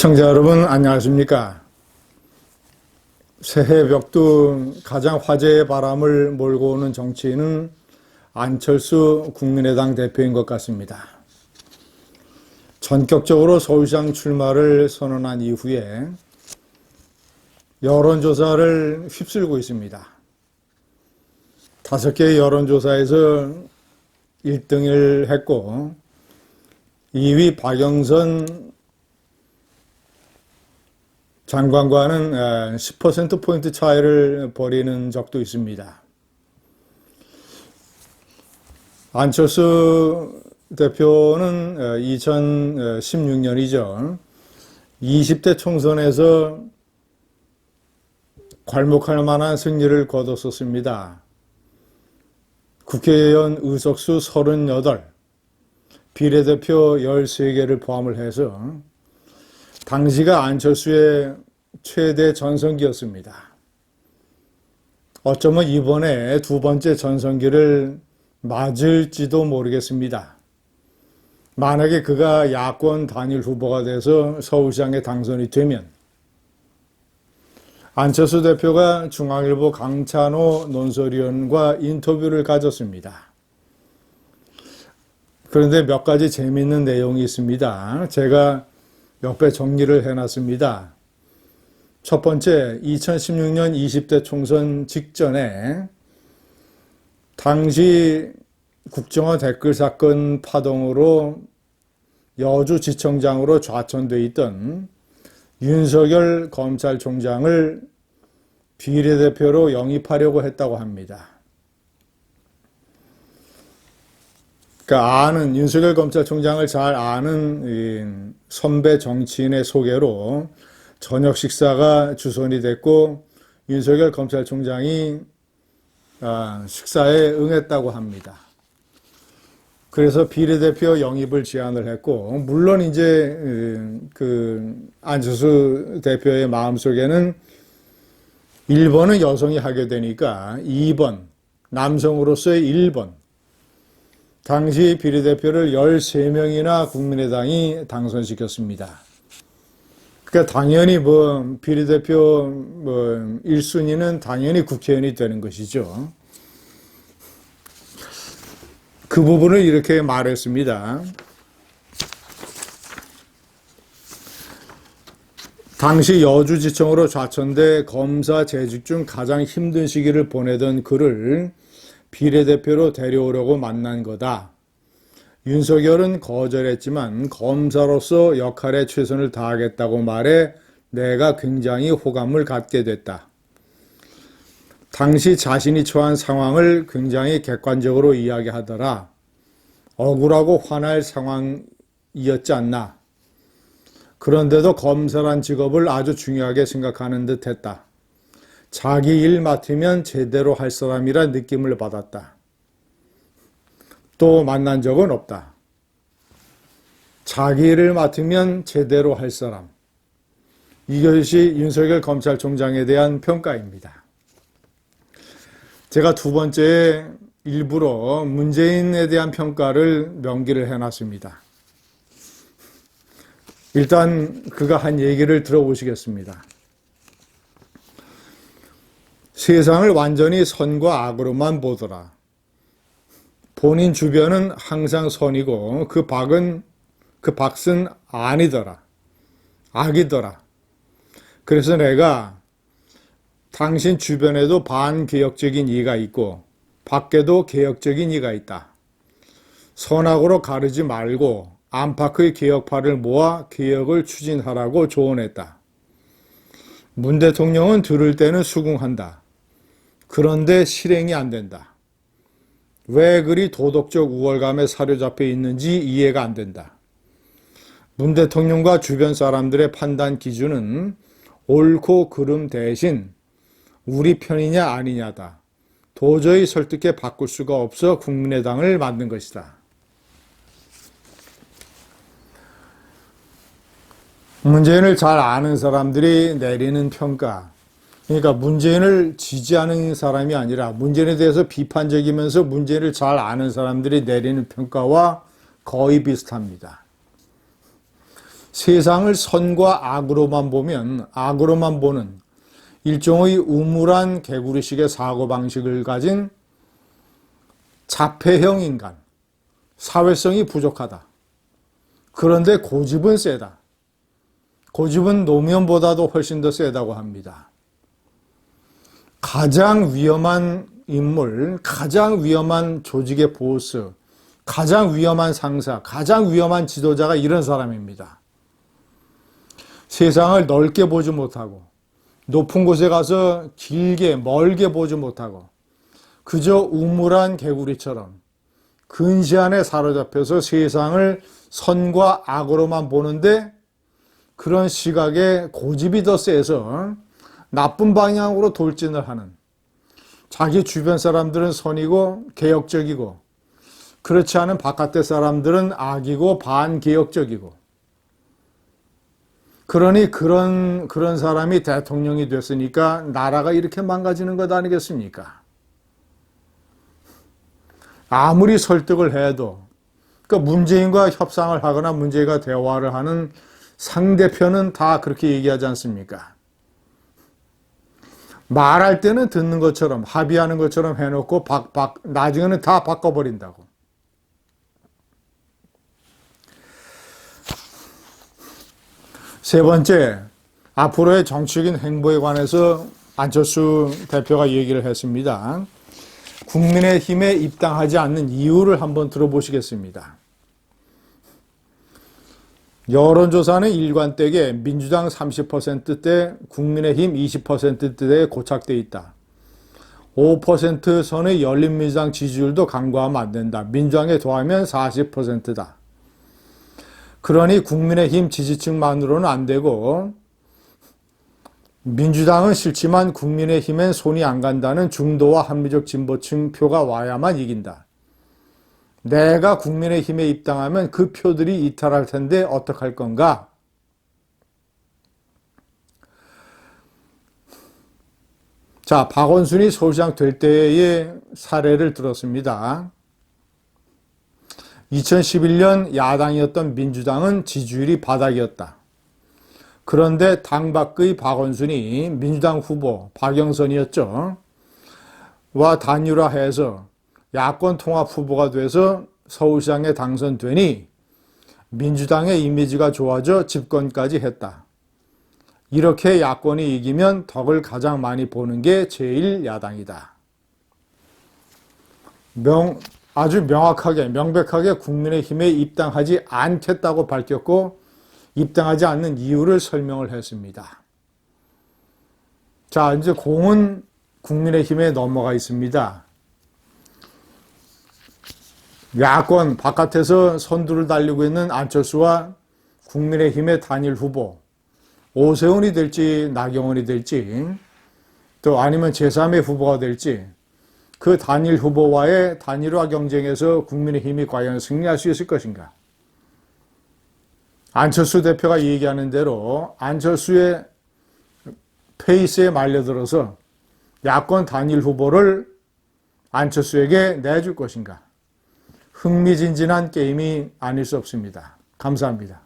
시청자 여러분 안녕하십니까? 새해 벽두 가장 화제의 바람을 몰고 오는 정치인은 안철수 국민의당 대표인 것 같습니다. 전격적으로 서울시장 출마를 선언한 이후에 여론조사를 휩쓸고 있습니다. 5개의 여론조사에서 1등을 했고 2위 박영선 장관과는 10%포인트 차이를 벌이는 적도 있습니다. 안철수 대표는 2016년이죠. 20대 총선에서 괄목할 만한 승리를 거뒀었습니다. 국회의원 의석수 38, 비례대표 13개를 포함을 해서 당시가 안철수의 최대 전성기였습니다. 어쩌면 이번에 두 번째 전성기를 맞을지도 모르겠습니다. 만약에 그가 야권 단일 후보가 돼서 서울시장에 당선이 되면 안철수 대표가 중앙일보 강찬호 논설위원과 인터뷰를 가졌습니다. 그런데 몇 가지 재미있는 내용이 있습니다. 제가 몇 배 정리를 해놨습니다. 첫 번째, 2016년 20대 총선 직전에 당시 국정원 댓글 사건 파동으로 여주지청장으로 좌천돼 있던 윤석열 검찰총장을 비례대표로 영입하려고 했다고 합니다. 그러니까 윤석열 검찰총장을 잘 아는 선배 정치인의 소개로 저녁 식사가 주선이 됐고 윤석열 검찰총장이 식사에 응했다고 합니다. 그래서 비례대표 영입을 제안을 했고, 물론 이제 안철수 대표의 마음속에는 1번은 여성이 하게 되니까 2번, 남성으로서의 1번, 당시 비례대표를 13명이나 국민의당이 당선시켰습니다. 그러니까 당연히 비례대표 1순위는 당연히 국회의원이 되는 것이죠. 그 부분을 이렇게 말했습니다. 당시 여주지청으로 좌천돼 검사 재직 중 가장 힘든 시기를 보내던 그를 비례대표로 데려오려고 만난 거다. 윤석열은 거절했지만 검사로서 역할에 최선을 다하겠다고 말해 내가 굉장히 호감을 갖게 됐다. 당시 자신이 처한 상황을 굉장히 객관적으로 이야기하더라. 억울하고 화날 상황이었지 않나. 그런데도 검사란 직업을 아주 중요하게 생각하는 듯 했다. 자기 일 맡으면 제대로 할 사람이라 느낌을 받았다. 또 만난 적은 없다. 자기 일을 맡으면 제대로 할 사람. 이것이 윤석열 검찰총장에 대한 평가입니다. 제가 두 번째에 일부러 문재인에 대한 평가를 명기를 해놨습니다. 일단 그가 한 얘기를 들어보시겠습니다. 세상을 완전히 선과 악으로만 보더라. 본인 주변은 항상 선이고 그 박은 아니더라. 악이더라. 그래서 내가 당신 주변에도 반개혁적인 이가 있고 밖에도 개혁적인 이가 있다. 선악으로 가르지 말고 안팎의 개혁파를 모아 개혁을 추진하라고 조언했다. 문 대통령은 들을 때는 수긍한다. 그런데 실행이 안 된다. 왜 그리 도덕적 우월감에 사로잡혀 있는지 이해가 안 된다. 문 대통령과 주변 사람들의 판단 기준은 옳고 그름 대신 우리 편이냐 아니냐다. 도저히 설득해 바꿀 수가 없어 국민의당을 만든 것이다. 문재인을 잘 아는 사람들이 내리는 평가. 그러니까 문재인을 지지하는 사람이 아니라 문재인에 대해서 비판적이면서 문재인을 잘 아는 사람들이 내리는 평가와 거의 비슷합니다. 세상을 선과 악으로만 보는 일종의 우물한 개구리식의 사고방식을 가진 자폐형 인간, 사회성이 부족하다. 그런데 고집은 세다. 고집은 노면보다도 훨씬 더 세다고 합니다. 가장 위험한 인물, 가장 위험한 조직의 보스, 가장 위험한 상사, 가장 위험한 지도자가 이런 사람입니다. 세상을 넓게 보지 못하고 높은 곳에 가서 길게 멀게 보지 못하고 그저 우물한 개구리처럼 근시 안에 사로잡혀서 세상을 선과 악으로만 보는데 그런 시각에 고집이 더 세서 나쁜 방향으로 돌진을 하는, 자기 주변 사람들은 선이고 개혁적이고 그렇지 않은 바깥의 사람들은 악이고 반개혁적이고, 그러니 그런 사람이 대통령이 됐으니까 나라가 이렇게 망가지는 것 아니겠습니까? 아무리 설득을 해도, 그러니까 문재인과 협상을 하거나 문재인과 대화를 하는 상대편은 다 그렇게 얘기하지 않습니까? 말할 때는 듣는 것처럼 합의하는 것처럼 해놓고 나중에는 다 바꿔버린다고. 세 번째, 앞으로의 정치적인 행보에 관해서 안철수 대표가 얘기를 했습니다. 국민의힘에 입당하지 않는 이유를 한번 들어보시겠습니다. 여론조사는 일관되게 민주당 30%대, 국민의힘 20%대에 고착돼 있다. 5% 선의 열린민주당 지지율도 간과하면 안 된다. 민주당에 더하면 40%다. 그러니 국민의힘 지지층만으로는 안 되고 민주당은 싫지만 국민의힘엔 손이 안 간다는 중도와 합리적 진보층 표가 와야만 이긴다. 내가 국민의힘에 입당하면 그 표들이 이탈할 텐데 어떡할 건가? 자, 박원순이 서울시장 될 때의 사례를 들었습니다. 2011년 야당이었던 민주당은 지지율이 바닥이었다. 그런데 당 밖의 박원순이 민주당 후보 박영선이었죠. 와 단일화해서 야권 통합 후보가 돼서 서울시장에 당선되니 민주당의 이미지가 좋아져 집권까지 했다. 이렇게 야권이 이기면 덕을 가장 많이 보는 게 제1야당이다. 아주 명백하게 국민의힘에 입당하지 않겠다고 밝혔고 입당하지 않는 이유를 설명을 했습니다. 자, 이제 공은 국민의힘에 넘어가 있습니다. 야권 바깥에서 선두를 달리고 있는 안철수와 국민의힘의 단일 후보, 오세훈이 될지 나경원이 될지 또 아니면 제3의 후보가 될지, 그 단일 후보와의 단일화 경쟁에서 국민의힘이 과연 승리할 수 있을 것인가? 안철수 대표가 얘기하는 대로 안철수의 페이스에 말려들어서 야권 단일 후보를 안철수에게 내줄 것인가? 흥미진진한 게임이 아닐 수 없습니다. 감사합니다.